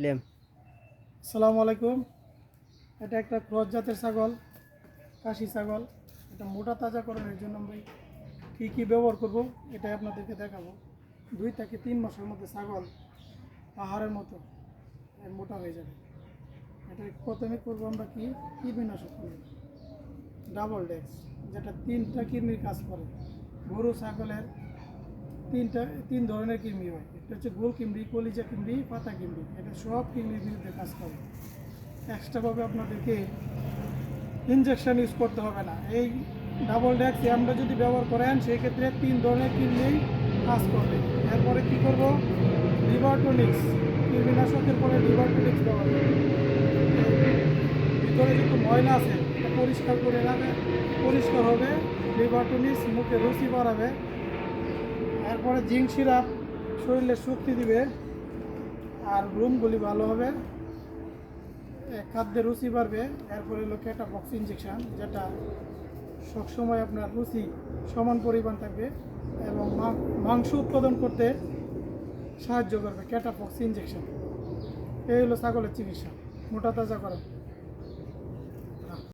Claim. আসসালামু আলাইকুম। এটা একটা ক্রস জাতের ছাগল, কাশি ছাগল। এটা মোটা তাজাকরণের জন্য আমি কী ব্যবহার করব এটাই আপনাদেরকে দেখাবো। 2 থেকে 3 মাসের মধ্যে ছাগল পাহাড়ের মতো মোটা হয়ে যাবে। এটা প্রথমে করবো আমরা কৃমিনাশক করব, ডাবল ডেক্স, যেটা 3টা কৃমির কাজ করে। গরু ছাগলের 3 ধরনের কৃমি হয়। একটা হচ্ছে গোল কৃমি, কলিজা কৃমি, পাতা কৃমি। এটা সব কৃমির বিরুদ্ধে কাজ করে। এক্সট্রাভাবে আপনাদেরকে ইনজেকশন ইউজ করতে হবে না। এই ডাবল ডেক্স আমরা যদি ব্যবহার করেন সেই ক্ষেত্রে 3 ধরনের কৃমিই কাজ করবে। এরপরে কী করব, লিভারটনিক্স, কৃমিনাশকের পরে লিভারটনিক্স ব্যবহার করব। ভিতরে যত ময়লা আছে এটা পরিষ্কার করে রাখে, পরিষ্কার হবে। লিভারটনিক্স মুখে রুচি বাড়াবে। এরপরে জিঙ্ক সিরাপ শরীরে শক্তি দিবে, আর রুমগুলি ভালো হবে, খাদ্যের রুচি বাড়বে। এরপরে হলো ক্যাটাপক্স ইঞ্জেকশান, যেটা সবসময় আপনার রুচি সমান পরিমাণ থাকবে এবং মাংস উৎপাদন করতে সাহায্য করবে। ক্যাটাপক্স ইঞ্জেকশন এই হলো ছাগলের চিকিৎসা, মোটা তাজা করা।